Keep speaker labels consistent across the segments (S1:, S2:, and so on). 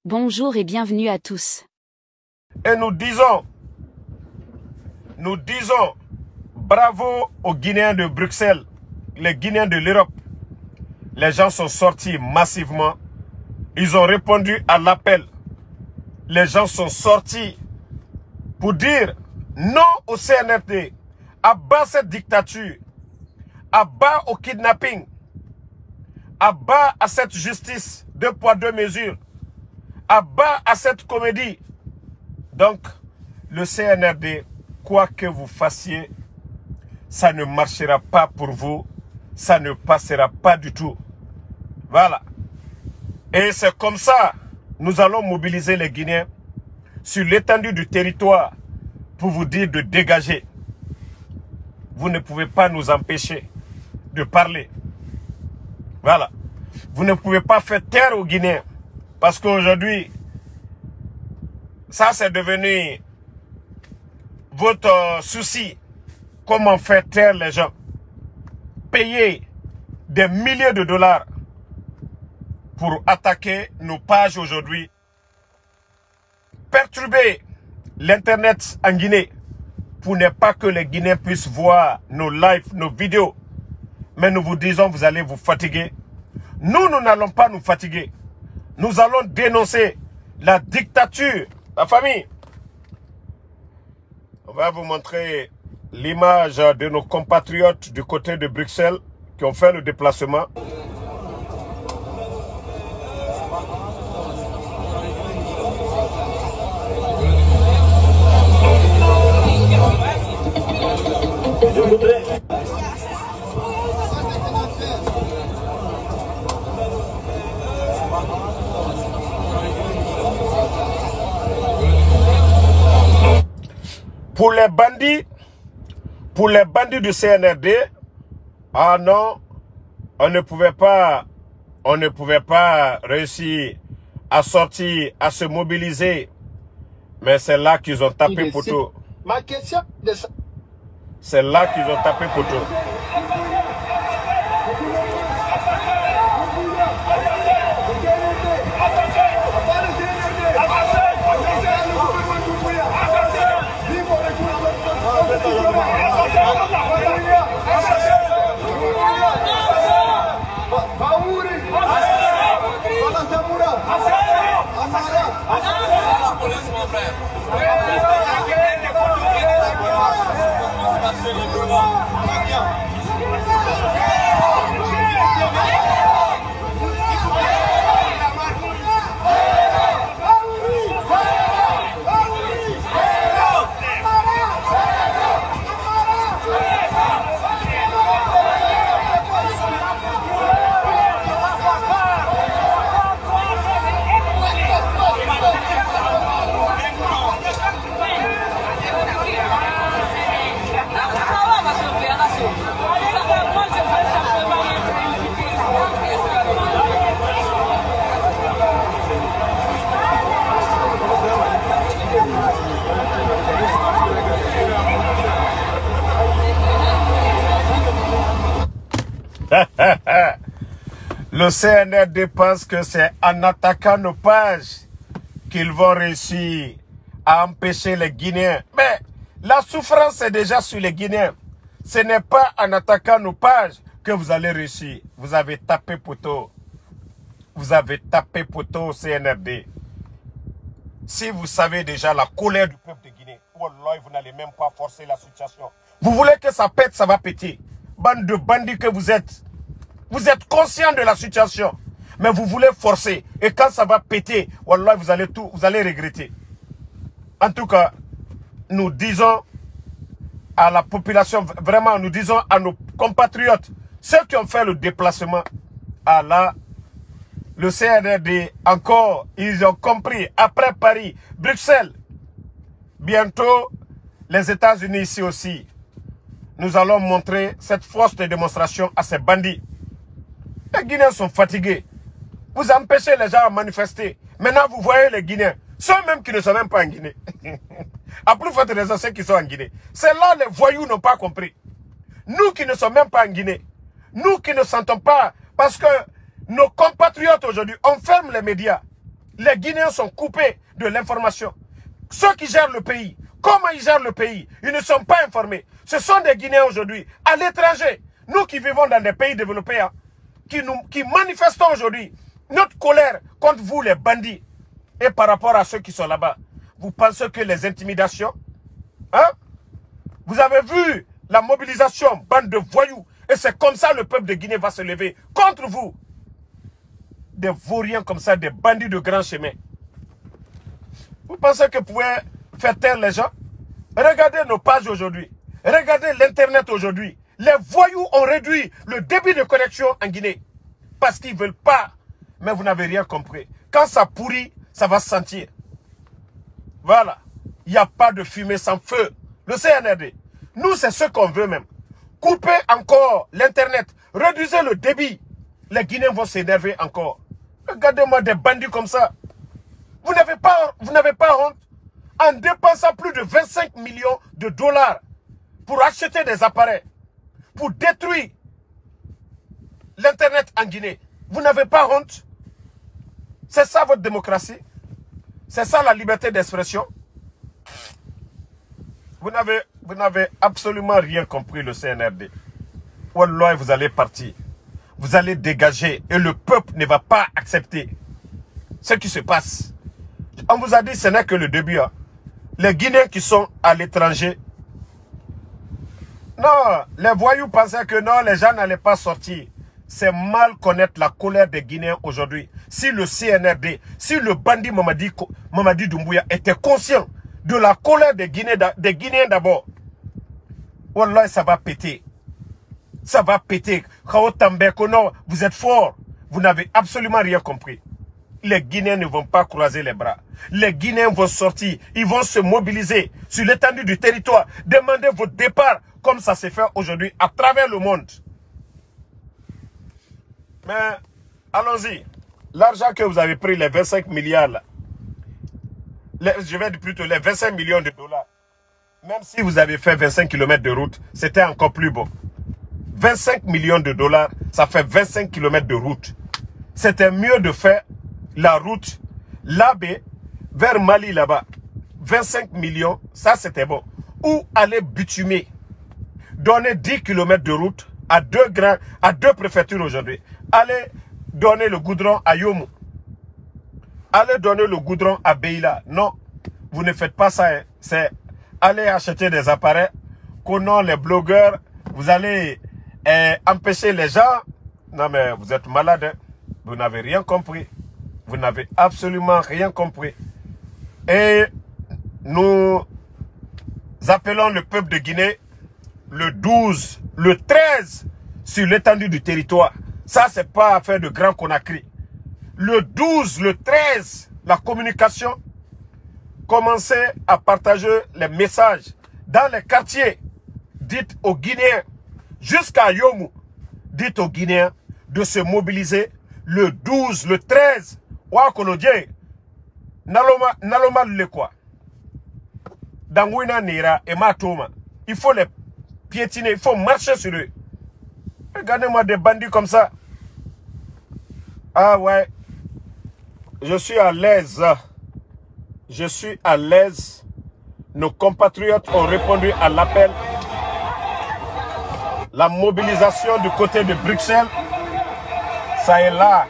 S1: Bonjour et bienvenue à tous.
S2: Et nous disons bravo aux Guinéens de Bruxelles, les Guinéens de l'Europe. Les gens sont sortis massivement. Ils ont répondu à l'appel. Les gens sont sortis pour dire non au CNRD, à bas cette dictature, à bas au kidnapping, à bas à cette justice, 2 poids 2 mesures, à bas à cette comédie. Donc, le CNRD, quoi que vous fassiez, ça ne marchera pas pour vous, ça ne passera pas du tout. Voilà. Et c'est comme ça, nous allons mobiliser les Guinéens sur l'étendue du territoire pour vous dire de dégager. Vous ne pouvez pas nous empêcher de parler. Voilà. Vous ne pouvez pas faire taire aux Guinéens. Parce qu'aujourd'hui, ça c'est devenu votre souci. Comment faire taire les gens. Payer des milliers de dollars pour attaquer nos pages aujourd'hui. Perturber l'Internet en Guinée pour ne pas que les Guinéens puissent voir nos lives, nos vidéos. Mais nous vous disons, vous allez vous fatiguer. Nous n'allons pas nous fatiguer. Nous allons dénoncer la dictature. La famille. On va vous montrer l'image de nos compatriotes du côté de Bruxelles qui ont fait le déplacement.
S3: Je voudrais...
S2: Pour les bandits du CNRD, ah non, on ne pouvait pas réussir à sortir, à se mobiliser. Mais c'est là qu'ils ont tapé poteau.
S3: Ma question de ça.
S2: C'est là qu'ils ont tapé poteau. Le CNRD pense que c'est en attaquant nos pages qu'ils vont réussir à empêcher les Guinéens. Mais la souffrance est déjà sur les Guinéens. Ce n'est pas en attaquant nos pages que vous allez réussir. Vous avez tapé poteau. Vous avez tapé poteau au CNRD. Si vous savez déjà la colère du peuple de Guinée, wallahi, vous n'allez même pas forcer la situation. Vous voulez que ça pète, ça va péter. Bande de bandits que vous êtes. Vous êtes conscient de la situation, mais vous voulez forcer. Et quand ça va péter, wallah, vous allez regretter. En tout cas, nous disons à la population, vraiment, nous disons à nos compatriotes, ceux qui ont fait le déplacement à le CNRD, encore, ils ont compris, après Paris, Bruxelles, bientôt, les États-Unis ici aussi, nous allons montrer cette force de démonstration à ces bandits. Les Guinéens sont fatigués. Vous empêchez les gens à manifester. Maintenant, vous voyez les Guinéens, ceux même qui ne sont même pas en Guinée. À plus forte raison, ceux qui sont en Guinée. C'est là les voyous n'ont pas compris. Nous qui ne sommes même pas en Guinée. Nous qui ne sentons pas. Parce que nos compatriotes aujourd'hui, on ferme les médias. Les Guinéens sont coupés de l'information. Ceux qui gèrent le pays, comment ils gèrent le pays, ils ne sont pas informés. Ce sont des Guinéens aujourd'hui, à l'étranger. Nous qui vivons dans des pays développés, hein, qui manifestons aujourd'hui notre colère contre vous les bandits. Et par rapport à ceux qui sont là-bas, vous pensez que les intimidations, hein? Vous avez vu la mobilisation, bande de voyous. Et c'est comme ça le peuple de Guinée va se lever contre vous. Des vauriens comme ça, des bandits de grand chemin. Vous pensez que vous pouvez faire taire les gens? Regardez nos pages aujourd'hui. Regardez l'Internet aujourd'hui. Les voyous ont réduit le débit de connexion en Guinée. Parce qu'ils ne veulent pas. Mais vous n'avez rien compris. Quand ça pourrit, ça va se sentir. Voilà. Il n'y a pas de fumée sans feu. Le CNRD. Nous, c'est ce qu'on veut même. Coupez encore l'Internet. Réduisez le débit. Les Guinéens vont s'énerver encore. Regardez-moi des bandits comme ça. Vous n'avez pas honte en dépensant plus de 25 millions de dollars pour acheter des appareils, pour détruire l'Internet en Guinée. Vous n'avez pas honte? C'est ça votre démocratie? C'est ça la liberté d'expression? Vous n'avez absolument rien compris, le CNRD. Wallah, vous allez partir. Vous allez dégager et le peuple ne va pas accepter ce qui se passe. On vous a dit ce n'est que le début. Hein. Les Guinéens qui sont à l'étranger. Non, les voyous pensaient que non, les gens n'allaient pas sortir. C'est mal connaître la colère des Guinéens aujourd'hui. Si le CNRD, si le bandit Mamadi Doumbouya était conscient de la colère des Guinéens d'abord, wallah, ça va péter. Ça va péter. Non, vous êtes forts. Vous n'avez absolument rien compris. Les Guinéens ne vont pas croiser les bras. Les Guinéens vont sortir. Ils vont se mobiliser sur l'étendue du territoire. Demandez votre départ comme ça s'est fait aujourd'hui à travers le monde. Mais allons-y. L'argent que vous avez pris, les 25 milliards, là, je vais dire plutôt les 25 millions de dollars. Même si vous avez fait 25 km de route, c'était encore plus beau. 25 millions de dollars, ça fait 25 km de route. C'était mieux de faire la route là-bas, vers Mali là-bas. 25 millions, ça c'était bon. Ou aller bitumer. Donner 10 km de route à deux préfectures aujourd'hui. Allez donner le goudron à Yomu. Allez donner le goudron à Beila. Non, vous ne faites pas ça. Hein. C'est aller acheter des appareils. Connaissant les blogueurs, vous allez empêcher les gens. Non mais vous êtes malade. Hein. Vous n'avez rien compris. Vous n'avez absolument rien compris. Et nous appelons le peuple de Guinée le 12, le 13 sur l'étendue du territoire. Ça, c'est pas affaire de Grand Conakry. Le 12, le 13, la communication, commencez à partager les messages dans les quartiers. Dites aux Guinéens, jusqu'à Yomu, dites aux Guinéens de se mobiliser le 12, le 13. Wakolodje, Naloma le quoi. Dangwina Nira et Matoma. Il faut les piétiner, il faut marcher sur eux. Regardez-moi des bandits comme ça. Ah ouais. Je suis à l'aise. Je suis à l'aise. Nos compatriotes ont répondu à l'appel. La mobilisation du côté de Bruxelles, ça est là.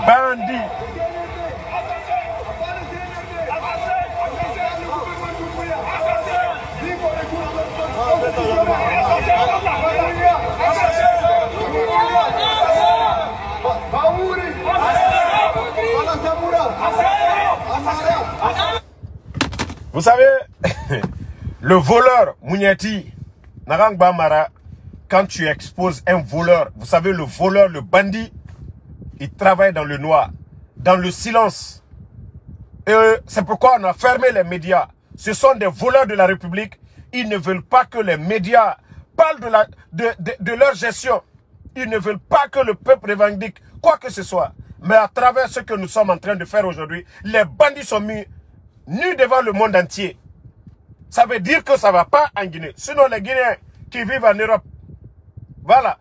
S2: Bandits. Vous savez, le voleur Mouniati, Narang Bamara, quand tu exposes un voleur, vous savez, le voleur, le bandit, il travaille dans le noir, dans le silence. Et c'est pourquoi on a fermé les médias. Ce sont des voleurs de la République. Ils ne veulent pas que les médias parlent de leur gestion. Ils ne veulent pas que le peuple revendique quoi que ce soit. Mais à travers ce que nous sommes en train de faire aujourd'hui, les bandits sont mis nus devant le monde entier. Ça veut dire que ça ne va pas en Guinée. Sinon, les Guinéens qui vivent en Europe, voilà,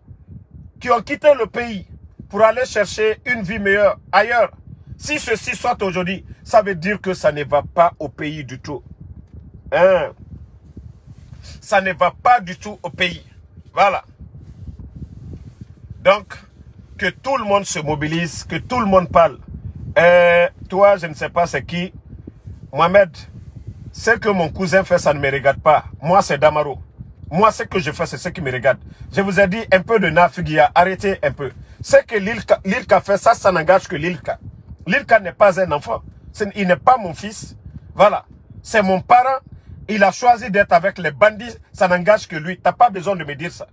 S2: qui ont quitté le pays pour aller chercher une vie meilleure ailleurs, Si ceci soit aujourd'hui, ça veut dire que ça ne va pas au pays du tout. Hein? Ça ne va pas du tout au pays. Voilà. Donc, que tout le monde se mobilise, que tout le monde parle. Toi, je ne sais pas c'est qui. Mohamed, ce que mon cousin fait, ça ne me regarde pas. Moi, c'est Damaro. Moi, ce que je fais, c'est ce qui me regarde. Je vous ai dit un peu de Nafigia. Arrêtez un peu. Ce que Lilka fait, ça n'engage que Lilka. Lilka n'est pas un enfant. Il n'est pas mon fils. Voilà. C'est mon parent. Il a choisi d'être avec les bandits. Ça n'engage que lui. Tu n'as pas besoin de me dire ça.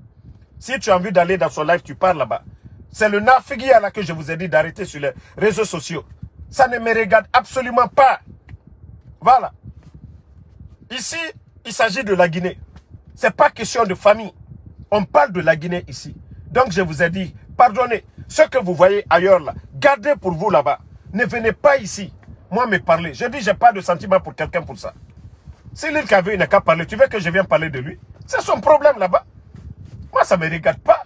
S2: Si tu as envie d'aller dans son live, tu parles là-bas. C'est le Nafigia là que je vous ai dit d'arrêter sur les réseaux sociaux. Ça ne me regarde absolument pas. Voilà. Ici, il s'agit de la Guinée. Ce n'est pas question de famille. On parle de la Guinée ici. Donc je vous ai dit, pardonnez. Ce que vous voyez ailleurs là, gardez pour vous là-bas. Ne venez pas ici. Moi me parler. Je dis, je n'ai pas de sentiment pour quelqu'un pour ça. Si Lilka veut, il n'a qu'à parler. Tu veux que je vienne parler de lui? C'est son problème là-bas. Moi, ça ne me regarde pas.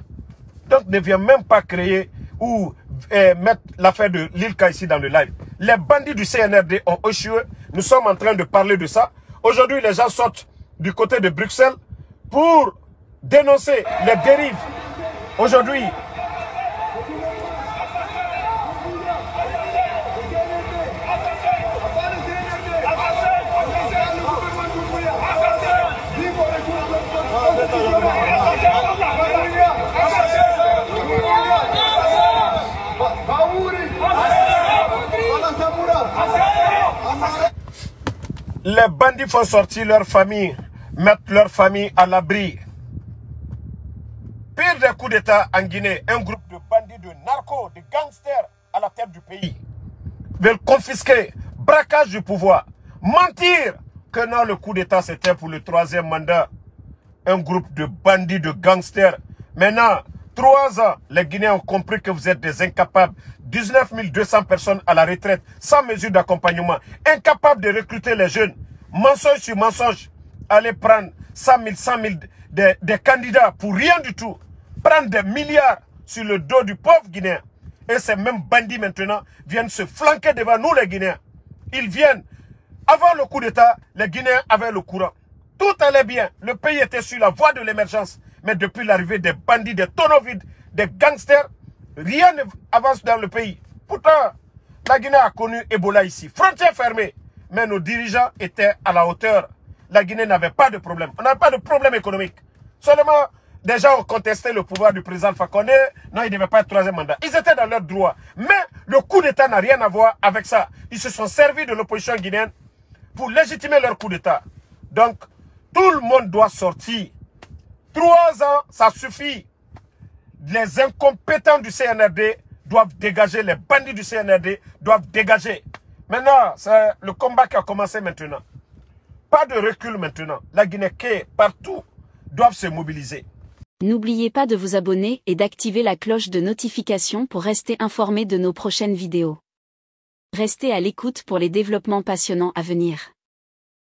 S2: Donc ne viens même pas créer ou mettre l'affaire de Lilka ici dans le live. Les bandits du CNRD ont échoué. Nous sommes en train de parler de ça. Aujourd'hui, les gens sortent du côté de Bruxelles pour dénoncer les dérives. Aujourd'hui, les bandits font sortir leur famille, mettre leur famille à l'abri. Pire des coups d'État en Guinée, un groupe de bandits, de narcos, de gangsters à la tête du pays veulent confisquer, braquage du pouvoir, mentir que non, le coup d'État c'était pour le 3e mandat. Un groupe de bandits, de gangsters. Maintenant, 3 ans, les Guinéens ont compris que vous êtes des incapables. 19 200 personnes à la retraite, sans mesure d'accompagnement. Incapables de recruter les jeunes. Mensonge sur mensonge. Allez prendre 100 000 des candidats pour rien du tout. Prendre des milliards sur le dos du pauvre Guinéen. Et ces mêmes bandits maintenant viennent se flanquer devant nous les Guinéens. Ils viennent. Avant le coup d'État, les Guinéens avaient le courant. Tout allait bien. Le pays était sur la voie de l'émergence. Mais depuis l'arrivée des bandits, des tonneaux vides, des gangsters, rien n'avance dans le pays. Pourtant, la Guinée a connu Ebola ici. Frontières fermées. Mais nos dirigeants étaient à la hauteur. La Guinée n'avait pas de problème. On n'avait pas de problème économique. Seulement, des gens ont contesté le pouvoir du président Alpha Condé. Non, il ne devait pas être 3e mandat. Ils étaient dans leur droit. Mais le coup d'État n'a rien à voir avec ça. Ils se sont servis de l'opposition guinéenne pour légitimer leur coup d'État. Donc, tout le monde doit sortir. 3 ans, ça suffit. Les incompétents du CNRD doivent dégager. Les bandits du CNRD doivent dégager. Maintenant, c'est le combat qui a commencé maintenant. Pas de recul maintenant. La Guinée, partout, doivent se mobiliser.
S1: N'oubliez pas de vous abonner et d'activer la cloche de notification pour rester informé de nos prochaines vidéos. Restez à l'écoute pour les développements passionnants à venir.